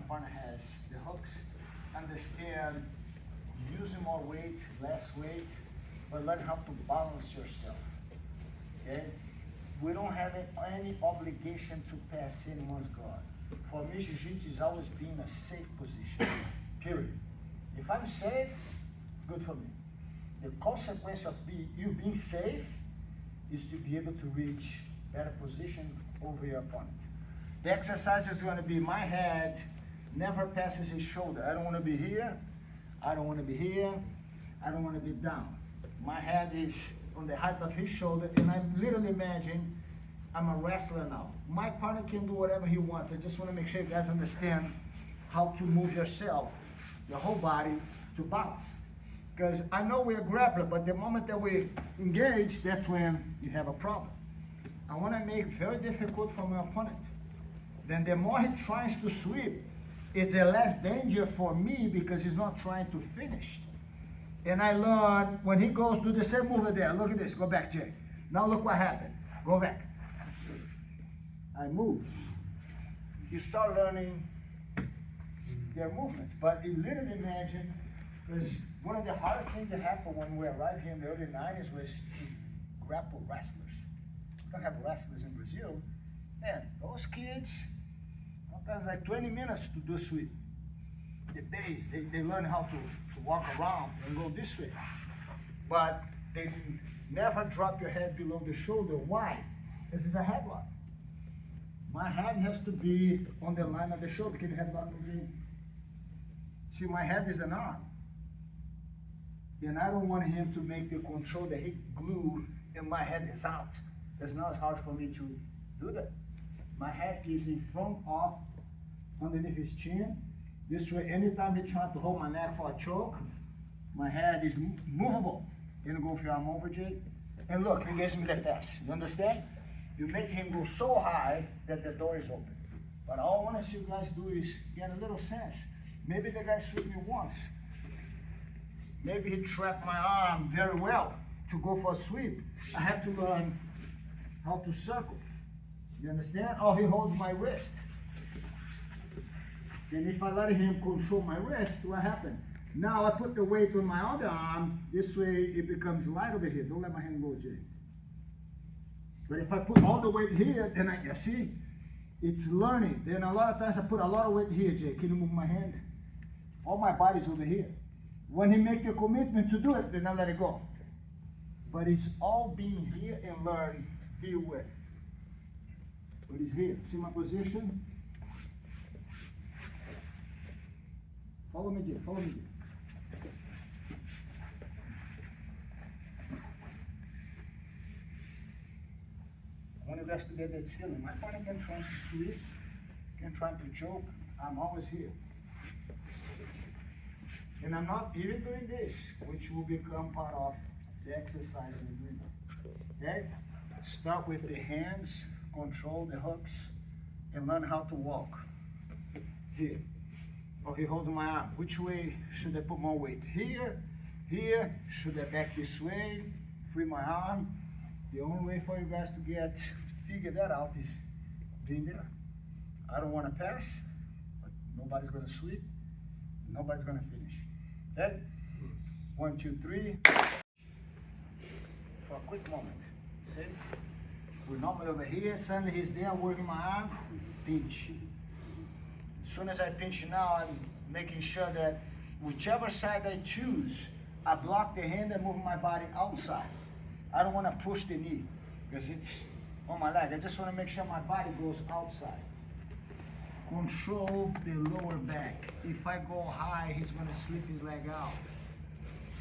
partner has the hooks, understand using more weight, less weight, but learn how to balance yourself, okay? We don't have any obligation to pass anyone's guard. For me, Jiu-Jitsu is always being a safe position, period. If I'm safe, good for me. The consequence of you being safe is to be able to reach better position over your opponent. The exercise is going to be my head never passes his shoulder. I don't want to be here. I don't want to be here. I don't want to be down. My head is on the height of his shoulder, and I literally imagine I'm a wrestler now. My partner can do whatever he wants. I just want to make sure you guys understand how to move yourself, your whole body, to bounce. Because I know we're a grappler, but the moment that we engage, that's when you have a problem. I want to make it very difficult for my opponent. Then the more he tries to sweep, it's a less danger for me because he's not trying to finish. And I learned when he goes do the same move there. Look at this. Go back, Jay. Now look what happened. Go back. I move. You start learning their movements. But you literally imagine, because one of the hardest things that happened when we arrived here in the early 90s was to grapple wrestlers. We don't have wrestlers in Brazil. Man, those kids, sometimes like 20 minutes to do a sweep. The base, they learn how to walk around and go this way. But they never drop your head below the shoulder. Why? This is a headlock. My head has to be on the line of the shoulder. Can you headlock me? See, my head is an arm. And I don't want him to make the control that he glue and my head is out. Because now it's hard for me to do that. My head is in front of, underneath his chin. This way, anytime he tries to hold my neck for a choke, my head is movable. You go with your arm over, Jay. And look, he gives me the pass. You understand? You make him go so high that the door is open. But all I want to see you guys do is get a little sense. Maybe the guy swept me once. Maybe he trapped my arm very well to go for a sweep. I have to learn how to circle. You understand? Or he holds my wrist. And if I let him control my wrist, what happened? Now I put the weight on my other arm. This way it becomes light over here. Don't let my hand go, Jay. But if I put all the weight here, then you see, it's learning. Then a lot of times I put a lot of weight here, Jay. Can you move my hand? All my body's over here. When he make the commitment to do it, then I let it go. But it's all being here and learn, deal with. But it's here. See my position? Follow me, Jay. Follow me, Jay. I want you guys to get that feeling. My partner can try to sweep, can try to choke. I'm always here. And I'm not even doing this, which will become part of the exercise we're doing. Okay? Start with the hands, control the hooks, and learn how to walk. Here. Or he holds my arm. Which way should I put more weight? Here, here. Should I back this way? Free my arm. The only way for you guys to figure that out is being there. I don't want to pass, but nobody's going to sweep. Nobody's going to finish. Okay? 1, 2, 3. For a quick moment. See? We're normally over here. Suddenly he's there working my arm. Pinch. As soon as I pinch now, I'm making sure that whichever side I choose, I block the hand and move my body outside. I don't want to push the knee because it's on my leg. I just want to make sure my body goes outside. Control the lower back. If I go high, he's going to slip his leg out.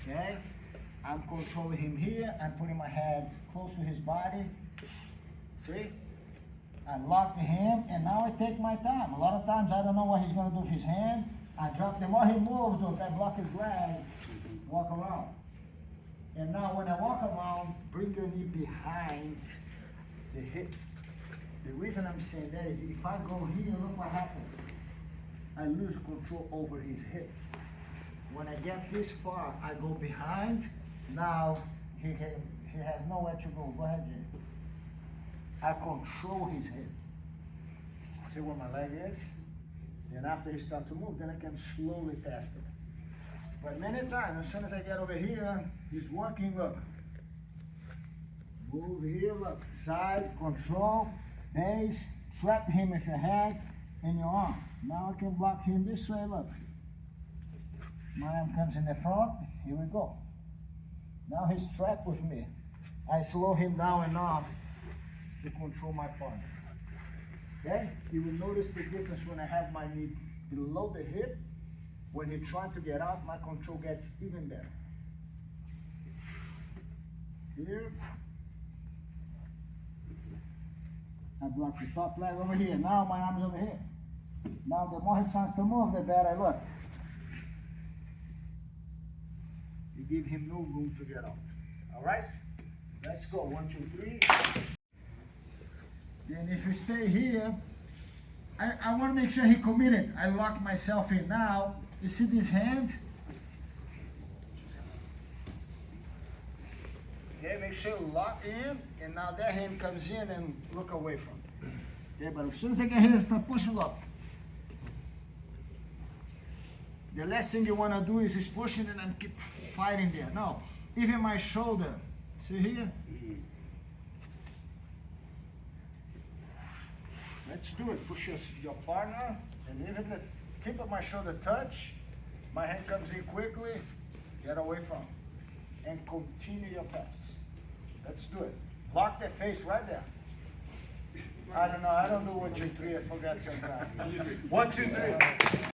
Okay? I'm controlling him here. I'm putting my head close to his body. See? I lock the hand, and now I take my time. A lot of times I don't know what he's going to do with his hand. I drop the more he moves, look, I block his leg, walk around. And now when I walk around, bring your knee behind the hip. The reason I'm saying that is if I go here, look what happens. I lose control over his hip. When I get this far, I go behind. Now he has nowhere to go. Go ahead, Jay. I control his hip. See where my leg is? Then after he starts to move, then I can slowly test it. But many times, as soon as I get over here, he's working, look. Move here, look. Side, control, base, trap him with your hand and your arm. Now I can block him this way, look. My arm comes in the front, here we go. Now he's trapped with me. I slow him down enough to control my punch. Okay? You will notice the difference when I have my knee below the hip. When he's trying to get out, my control gets even better. Here. I block the top leg over here. Now my arm's over here. Now the more he tries to move, the better I look. You give him no room to get out. All right? Let's go. 1, 2, 3. Then if you stay here, I want to make sure he committed. I lock myself in now. You see this hand? Okay, make sure you lock in, and now that hand comes in and look away from it. Okay, but as soon as I get here, start pushing up. The last thing you want to do is just pushing and then keep fighting there. No, even my shoulder. See here? Let's do it. Push your partner, and even the tip of my shoulder touch. My hand comes in quickly. Get away from it, and continue your pass. Let's do it. Lock the face right there. I don't know. I don't do 1, 2, 3. I forgot sometimes. 1, 2, 3.